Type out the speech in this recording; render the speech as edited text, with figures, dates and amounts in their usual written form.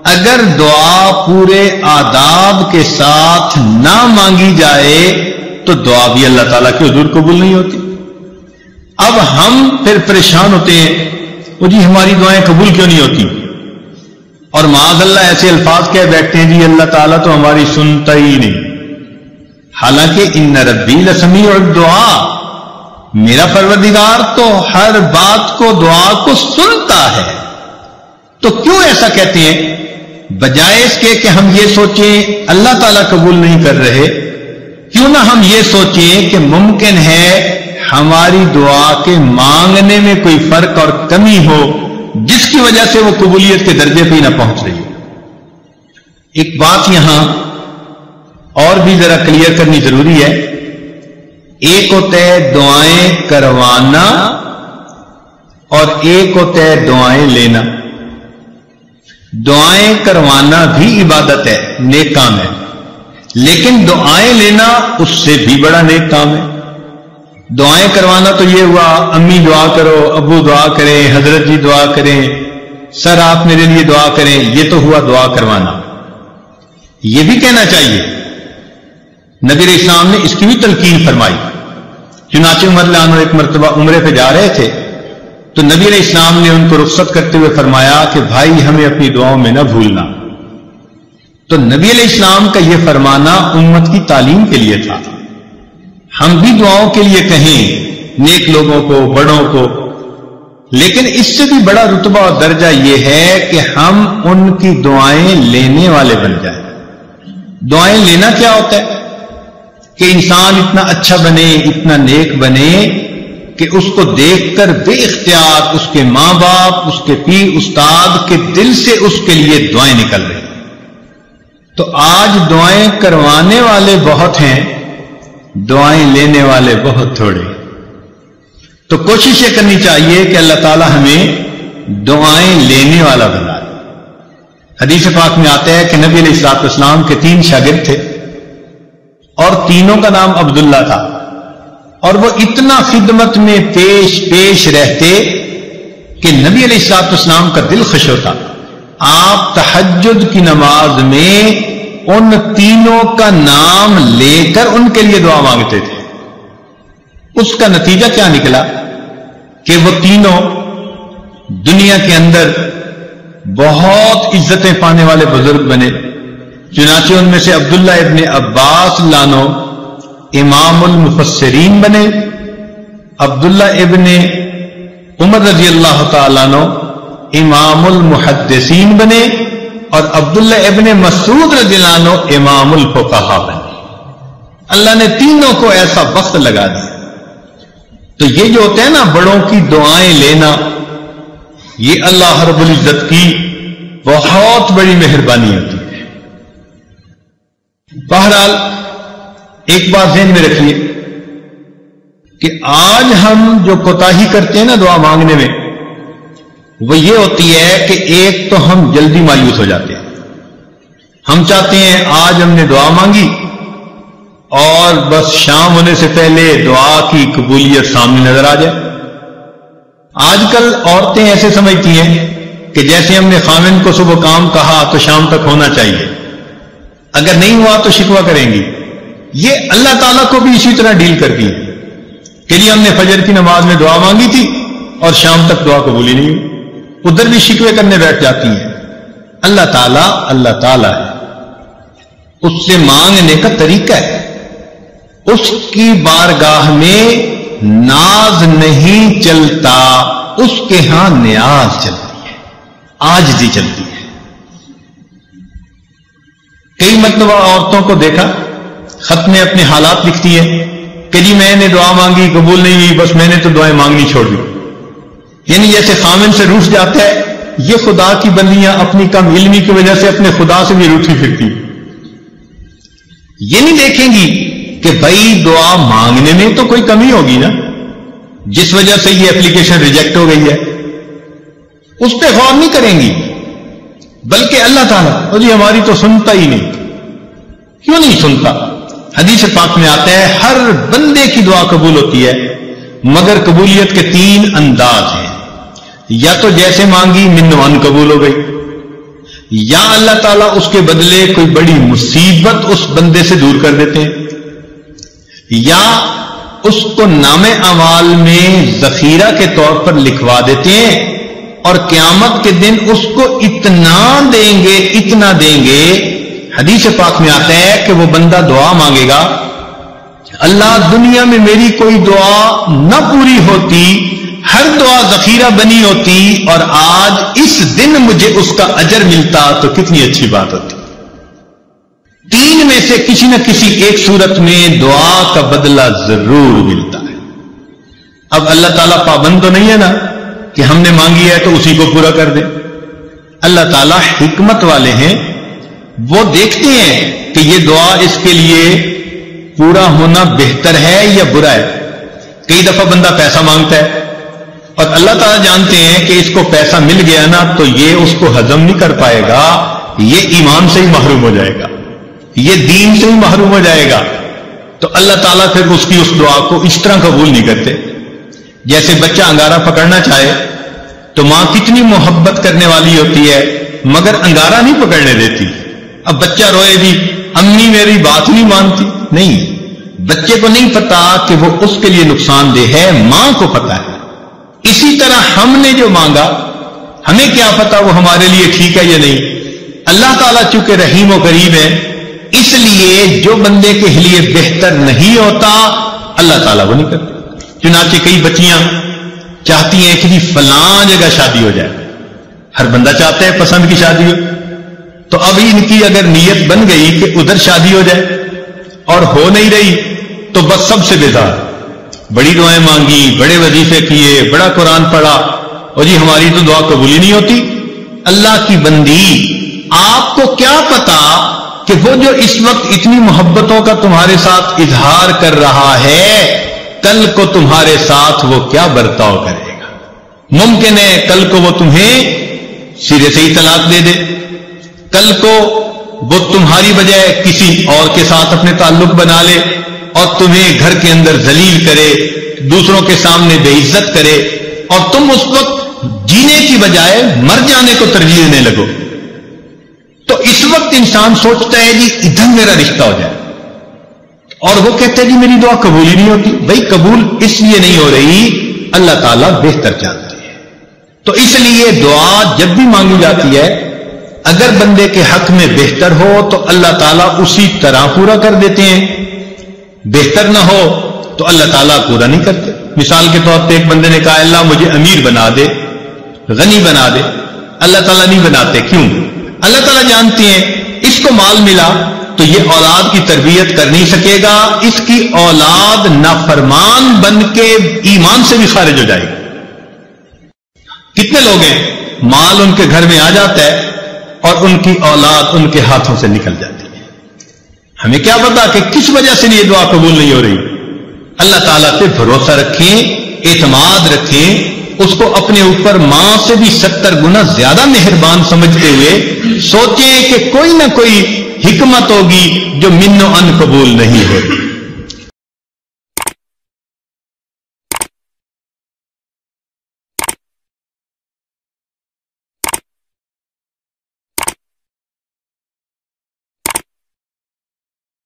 اگر دعا پورے آداب کے ساتھ نہ مانگی جائے تو دعا بھی اللہ تعالیٰ کے حضور قبول نہیں ہوتی۔ اب ہم پھر پریشان ہوتے ہیں، وہ جی ہماری دعائیں قبول کیوں نہیں ہوتی، اور معاذ اللہ ایسے الفاظ کہہ بیٹھتے ہیں جی اللہ تعالیٰ تو ہماری سنتا ہی نہیں۔ حالانکہ ان ربی لسمیع الدعا، میرا پروردگار تو ہر بات کو، دعا کو سنتا ہے۔ تو کیوں ایسا کہتے ہیں؟ بجائے اس کے کہ ہم یہ سوچیں اللہ تعالیٰ قبول نہیں کر رہے، کیوں نہ ہم یہ سوچیں کہ ممکن ہے ہماری دعا کے مانگنے میں کوئی فرق اور کمی ہو جس کی وجہ سے وہ قبولیت کے درجے پہ ہی نہ پہنچ رہی ہو۔ ایک بات یہاں اور بھی ذرا کلیئر کرنی ضروری ہے۔ ایک ہوتا ہے دعائیں کروانا اور ایک ہوتا ہے دعائیں لینا۔ دعائیں کروانا بھی عبادت ہے، نیک کام ہے، لیکن دعائیں لینا اس سے بھی بڑا نیک کام ہے۔ دعائیں کروانا تو یہ ہوا امی دعا کرو، ابو دعا کریں، حضرت جی دعا کریں، سر آپ میرے لیے دعا کریں، یہ تو ہوا دعا کروانا۔ یہ بھی کہنا چاہیے، نبی علیہ السلام نے اس کی بھی تلقین فرمائی۔ چنانچہ عمر رضی اللہ عنہ ایک مرتبہ عمرے پہ جا رہے تھے تو نبی علیہ السلام نے ان کو رخصت کرتے ہوئے فرمایا کہ بھائی ہمیں اپنی دعاؤں میں نہ بھولنا۔ تو نبی علیہ السلام کا یہ فرمانا امت کی تعلیم کے لیے تھا۔ ہم بھی دعاؤں کے لیے کہیں نیک لوگوں کو، بڑوں کو، لیکن اس سے بھی بڑا رتبہ اور درجہ یہ ہے کہ ہم ان کی دعائیں لینے والے بن جائیں۔ دعائیں لینا کیا ہوتا ہے؟ کہ انسان اتنا اچھا بنے، اتنا نیک بنے کہ اس کو دیکھ کر بے اختیار اس کے ماں باپ، اس کے پیر استاد کے دل سے اس کے لیے دعائیں نکل رہی۔ تو آج دعائیں کروانے والے بہت ہیں، دعائیں لینے والے بہت تھوڑے۔ تو کوشش یہ کرنی چاہیے کہ اللہ تعالی ہمیں دعائیں لینے والا بنائے۔ حدیث پاک میں آتا ہے کہ نبی علیہ الصلوۃ والسلام کے 3 شاگرد تھے اور تینوں کا نام عبداللہ تھا، اور وہ اتنا خدمت میں پیش رہتے کہ نبی علیہ الصلوۃ والسلام کا دل خوش ہوتا۔ آپ تہجد کی نماز میں ان تینوں کا نام لے کر ان کے لیے دعا مانگتے تھے۔ اس کا نتیجہ کیا نکلا کہ وہ تینوں دنیا کے اندر بہت عزتیں پانے والے بزرگ بنے۔ چنانچہ ان میں سے عبداللہ ابن عباس لانو امام المفسرین بنے، عبداللہ ابن عمر رضی اللہ تعالیٰ عنہ امام المحدثین بنے، اور عبداللہ ابن مسعود رضی اللہ عنہ امام الفقہاء بنے۔ اللہ نے تینوں کو ایسا وقت لگا دیا۔ تو یہ جو ہوتا ہے نا بڑوں کی دعائیں لینا، یہ اللہ رب العزت کی بہت بڑی مہربانی ہوتی ہے۔ بہرحال ایک بات ذہن میں رکھیے کہ آج ہم جو کوتاہی کرتے ہیں نا دعا مانگنے میں، وہ یہ ہوتی ہے کہ ایک تو ہم جلدی مایوس ہو جاتے ہیں۔ ہم چاہتے ہیں آج ہم نے دعا مانگی اور بس شام ہونے سے پہلے دعا کی قبولیت سامنے نظر آ جائے۔ آج کل عورتیں ایسے سمجھتی ہیں کہ جیسے ہم نے خامن کو صبح کام کہا تو شام تک ہونا چاہیے، اگر نہیں ہوا تو شکوہ کریں گی۔ یہ اللہ تعالیٰ کو بھی اسی طرح ڈیل کرتی ہے کہ جی ہم نے فجر کی نماز میں دعا مانگی تھی اور شام تک دعا قبول ہی نہیں ہوئی، ادھر بھی شکوے کرنے بیٹھ جاتی ہیں۔ اللہ تعالیٰ ہے، اس سے مانگنے کا طریقہ ہے، اس کی بارگاہ میں ناز نہیں چلتا، اس کے ہاں نیاز چلتی ہے، عاجزی چلتی ہے۔ کئی مرتبہ عورتوں کو دیکھا خط میں اپنے حالات لکھتی ہے کہ جی میں نے دعا مانگی قبول نہیں ہوئی، بس میں نے تو دعائیں مانگنی چھوڑ دی۔ یعنی جیسے خامن سے روٹھ جاتا ہے، یہ خدا کی بندیاں اپنی کم علمی کی وجہ سے اپنے خدا سے بھی روٹھی پھرتی۔ یہ نہیں دیکھیں گی کہ بھائی دعا مانگنے میں تو کوئی کمی ہوگی نا جس وجہ سے یہ اپلیکیشن ریجیکٹ ہو گئی ہے، اس پہ غور نہیں کریں گی، بلکہ اللہ تعالیٰ اور جی ہماری تو سنتا ہی نہیں۔ کیوں نہیں سنتا؟ حدیث پاک میں آتا ہے ہر بندے کی دعا قبول ہوتی ہے، مگر قبولیت کے 3 انداز ہیں۔ یا تو جیسے مانگی من ون قبول ہو گئی، یا اللہ تعالیٰ اس کے بدلے کوئی بڑی مصیبت اس بندے سے دور کر دیتے ہیں، یا اس کو نام اعمال میں ذخیرہ کے طور پر لکھوا دیتے ہیں، اور قیامت کے دن اس کو اتنا دیں گے، حدیث پاک میں آتا ہے کہ وہ بندہ دعا مانگے گا، اللہ دنیا میں میری کوئی دعا نہ پوری ہوتی، ہر دعا ذخیرہ بنی ہوتی، اور آج اس دن مجھے اس کا اجر ملتا تو کتنی اچھی بات ہوتی۔ تین میں سے کسی نہ کسی ایک صورت میں دعا کا بدلہ ضرور ملتا ہے۔ اب اللہ تعالیٰ پابند تو نہیں ہے نا کہ ہم نے مانگی ہے تو اسی کو پورا کر دے۔ اللہ تعالیٰ حکمت والے ہیں، وہ دیکھتے ہیں کہ یہ دعا اس کے لیے پورا ہونا بہتر ہے یا برا ہے۔ کئی دفعہ بندہ پیسہ مانگتا ہے اور اللہ تعالیٰ جانتے ہیں کہ اس کو پیسہ مل گیا نا تو یہ اس کو ہضم نہیں کر پائے گا، یہ ایمان سے ہی محروم ہو جائے گا، یہ دین سے ہی محروم ہو جائے گا، تو اللہ تعالیٰ پھر اس کی اس دعا کو اس طرح قبول نہیں کرتے۔ جیسے بچہ انگارہ پکڑنا چاہے تو ماں کتنی محبت کرنے والی ہوتی ہے مگر انگارہ نہیں پکڑنے دیتی۔ اب بچہ روئے بھی امی میری بات نہیں مانتی، نہیں، بچے کو نہیں پتا کہ وہ اس کے لیے نقصان دہ ہے، ماں کو پتا ہے۔ اسی طرح ہم نے جو مانگا ہمیں کیا پتا وہ ہمارے لیے ٹھیک ہے یا نہیں۔ اللہ تعالیٰ چونکہ رحیم و کریم ہے، اس لیے جو بندے کے لیے بہتر نہیں ہوتا اللہ تعالیٰ وہ نہیں کرتا۔ چنانچہ کئی بچیاں چاہتی ہیں کہ جی فلاں جگہ شادی ہو جائے، ہر بندہ چاہتا ہے پسند کی شادی ہو، تو اب ان کی اگر نیت بن گئی کہ ادھر شادی ہو جائے اور ہو نہیں رہی تو بس سب سے بیزار، بڑی دعائیں مانگی، بڑے وظیفے کیے، بڑا قرآن پڑھا، اور جی ہماری تو دعا قبول ہی نہیں ہوتی۔ اللہ کی بندی، آپ کو کیا پتا کہ وہ جو اس وقت اتنی محبتوں کا تمہارے ساتھ اظہار کر رہا ہے کل کو تمہارے ساتھ وہ کیا برتاؤ کرے گا۔ ممکن ہے کل کو وہ تمہیں سرے سے ہی طلاق دے دے، کل کو وہ تمہاری بجائے کسی اور کے ساتھ اپنے تعلق بنا لے اور تمہیں گھر کے اندر ذلیل کرے، دوسروں کے سامنے بے عزت کرے، اور تم اس وقت جینے کی بجائے مر جانے کو ترجیح دینے لگو۔ تو اس وقت انسان سوچتا ہے جی ادھر میرا رشتہ ہو جائے، اور وہ کہتے ہیں جی میری دعا قبول ہی نہیں ہوتی۔ بھائی قبول اس لیے نہیں ہو رہی، اللہ تعالیٰ بہتر جانتے ہیں۔ تو اس لیے دعا جب بھی مانگی جاتی ہے اگر بندے کے حق میں بہتر ہو تو اللہ تعالیٰ اسی طرح پورا کر دیتے ہیں، بہتر نہ ہو تو اللہ تعالیٰ پورا نہیں کرتے۔ مثال کے طور پہ ایک بندے نے کہا اللہ مجھے امیر بنا دے، غنی بنا دے، اللہ تعالیٰ نہیں بناتے۔ کیوں؟ اللہ تعالیٰ جانتے ہیں اس کو مال ملا تو یہ اولاد کی تربیت کر نہیں سکے گا، اس کی اولاد نافرمان بن کے ایمان سے بھی خارج ہو جائے گی۔ کتنے لوگ ہیں مال ان کے گھر میں آ جاتا ہے اور ان کی اولاد ان کے ہاتھوں سے نکل جاتی ہے۔ ہمیں کیا پتا کہ کس وجہ سے یہ دعا قبول نہیں ہو رہی۔ اللہ تعالیٰ پہ بھروسہ رکھیں، اعتماد رکھیں، اس کو اپنے اوپر ماں سے بھی 70 گنا زیادہ مہربان سمجھتے ہوئے سوچیں کہ کوئی نہ کوئی حکمت ہوگی جو من و ان قبول نہیں ہوگی۔